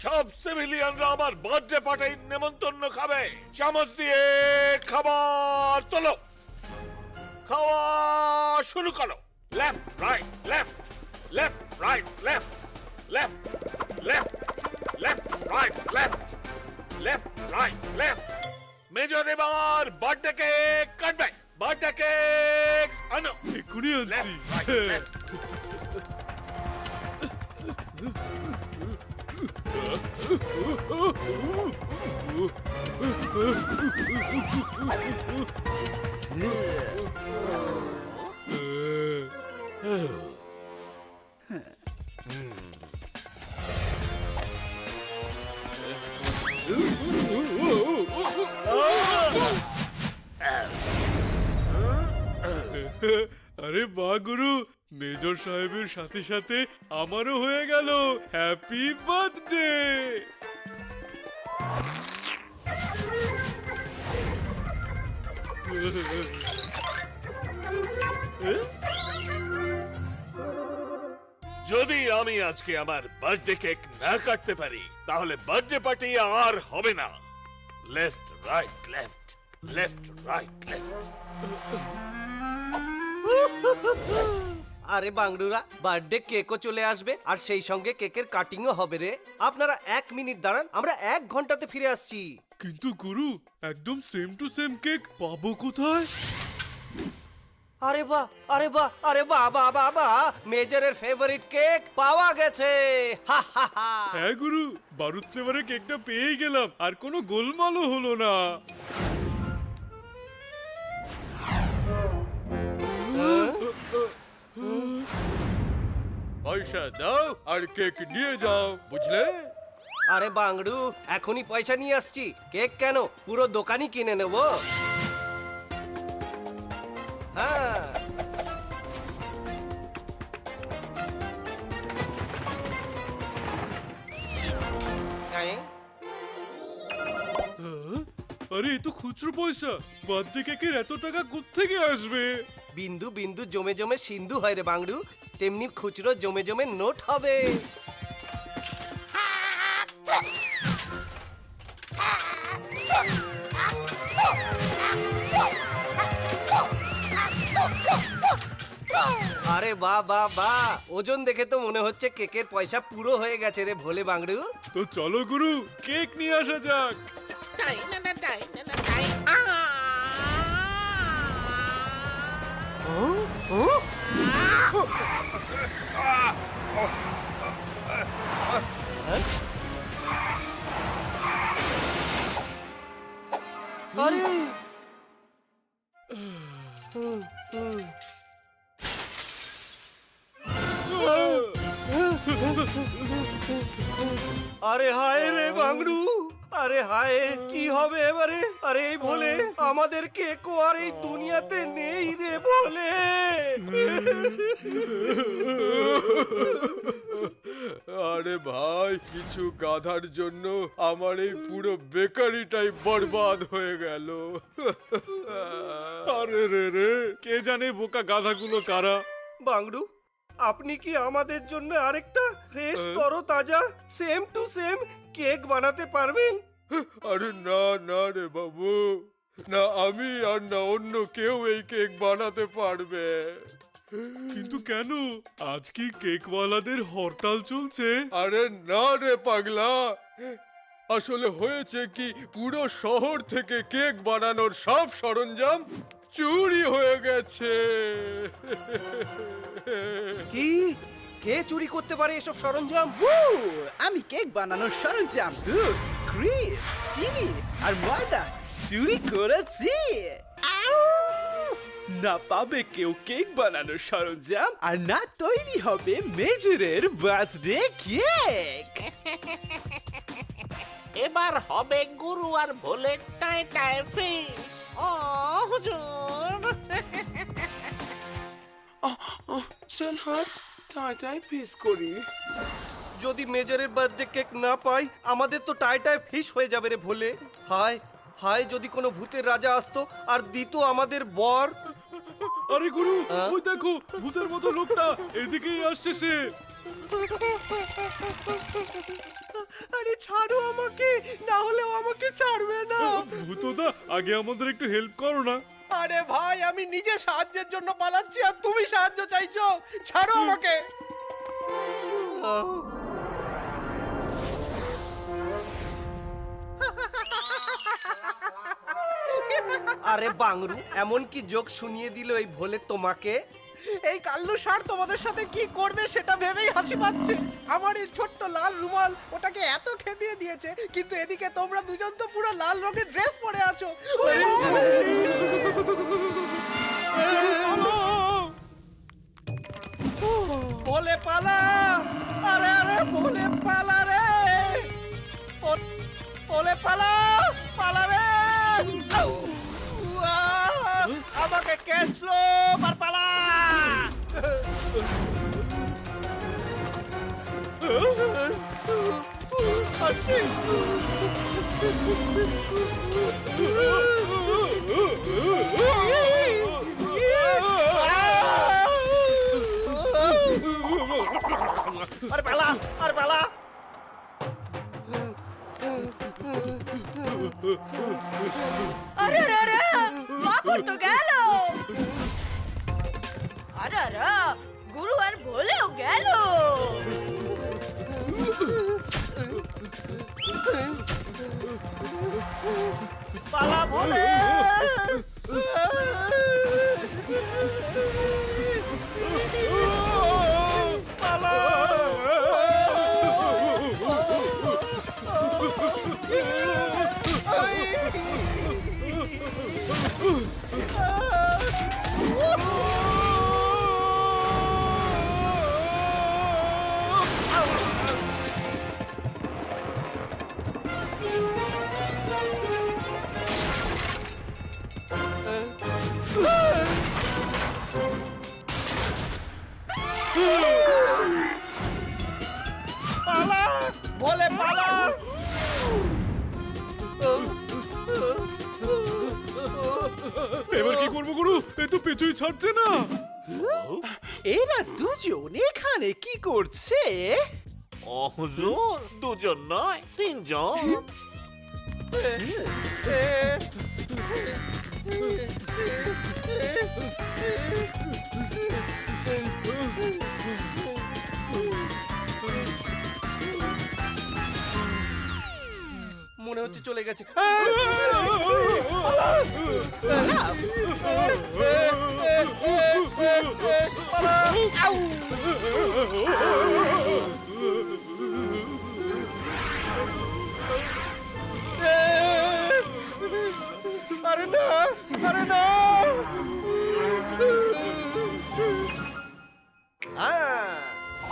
সব সিভিলিয়ানরা আমার বার্থডে পার্টির নেমন্তন্ন খাবে। চামচ দিয়ে খাবার তোলো, খাওয়া শুরু করো। Left right left, left right left, left left, left right left, left right left. Major এবার বার্থডে কেক কাটবে। বার্থডে কেক আনো। এক্ষুনি আনছি। আরে বাহ গুরু, মেজর সাহেবের সাথে সাথে আমারও হয়ে গেল হ্যাপি বার্থডে। যদি আমি আজকে আমার বার্থডে কেক না কাটতে পারি তাহলে বার্থডে পার্টি আর হবে না। Left right left, left right left. আরে বাংডুরা, বার্থডে কেকও চলে আসবে আর সেই সঙ্গে কেকের কাটিংও হবে রে। আপনারা 1 মিনিট দাঁড়ান, আমরা 1 ঘন্টাতে ফিরে আসছি। কিন্তু গুরু, একদম সেম টু সেম কেক পাবো কোথায়? আরে বাহ, আরে বাহ, আরে বাহ বাহ বাহ বাহ, মেজরের ফেভারিট কেক পাওয়া গেছে। হা হা হা। হ্যাঁ গুরু, বারুদ ফ্লেভারের কেকটা পেয়ে গেলাম, আর কোনো গোলমালও হলো না। পয়সা দাও আর কেক নিয়ে যাও, বুঝলে? আরে বাংডু, এখনই পয়সা নিয়ে আসছি। কেক কেন, পুরো দোকানই কিনে নেব। হ্যাঁ, আরে এ তো খুচরো পয়সা, বার্থডে কেকের এত টাকা কোত্থেকে আসবে? বিন্দু বিন্দু জমে জমে সিন্ধু হয় রে বাংডু, তেমনি খুচরো জমে জমে নোট হবে। আরে বাহ বাহ বাহ, ওজন দেখে তো মনে হচ্ছে কেকের পয়সা পুরো হয়ে গেছে রে ভোলে বাংডু। তো চলো গুরু, কেক নিয়ে আসা যাক। আরে আরে হায় রে বাংডু, আরে হায়, কি হবে এবারে? আরে এই ভোলে, আমাদের কেকও আর এই দুনিয়াতে নেই রে ভোলে। আরে ভাই, কিছু গাধার জন্য আমার এই পুরো বেকারিটাই বরবাদ হয়ে গেল। আরে রে রে, কে জানে বোকা গাধাগুলো কারা। বাংডু, আপনি কি আমাদের জন্য আরেকটা ফ্রেশ তরতাজা সেম টু সেম কেক বানাতে পারবেন? আরে না না রে বাবু, না আমি আর না অন্য কেউ এই কেক বানাতে পারবে। কিন্তু কেন, আজ কি কেকওয়ালাদের হরতাল চলছে? আরে না রে পাগলা, আসলে হয়েছে কি, পুরো শহর থেকে কেক বানানোর সব সরঞ্জাম চুরি হয়ে গেছে। কি, কে চুরি করতে পারে এসব সরঞ্জাম? আমি কেক বানানোর সরঞ্জাম, দুধ, ক্রিম, চিনি আর ময়দা চুরি করেছি। আউ! না পাবে কেউ কেক বানানোর সরঞ্জাম, আর না তৈরি হবে মেজরের বার্থডে কেক। এবার হবে গুরু আর ভোলের টাই টাই ফিশ। ও হুজুর, চল হাট, টাই টাই ফিশ করি। যদি মেজরের বার্থডে কেক না পাই, আমাদের তো টাই টাই ফিশ হয়ে যাবে রে ভোলে। হায় হায়, যদি কোনো ভূতের রাজা আসতো আর দিত আমাদের বর। আরে গুরু, ওই দেখো ভূতের মতো লোকটা এদিকেই আসছে সে। আরে ছাড়ো আমাকে, না হলে ও আমাকে ছাড়বে না। ভূতদা আগে আমাদের একটু হেল্প করো না। আরে ভাই, আমি নিজে সাহায্যের জন্য পালাচ্ছি আর তুমি সাহায্য চাইছো, ছাড়ো আমাকে। আরে বাংরু, এমন কি জোক শুনিয়ে দিল এই ভোলে তোমাকে? এই কাল্লু ষাঁড় তোমাদের সাথে কি করবে সেটা ভেবেই হাসি পাচ্ছে। আমার এই ছোট্ট লাল রুমাল ওটাকে এত খেপিয়ে দিয়েছে, কিন্তু এদিকে তোমরা দুজন তো পুরো লাল রঙের ড্রেস পরে আছো। ভোলে পালা, আরে আরে ভোলে পালা রে, ভোলে পালা, পালা রে। আমাকে ক্যাচলো, আর পালা। আরে পালা, আরে পালা। আরে আরে আরে মাকড় তো গেল। আরে আরে গুরু আর ভোলেও গেল। পালা ভোলে। পালা। পালা ভোলে পালা। এবার কি করবো গুরু? এ তো পিছুই ছাড়ছে না। এরা দুজন এখানে কি করছে? ও হুজুর, দুজন নয়, তিনজন। মনে হচ্ছে চলে গেছে।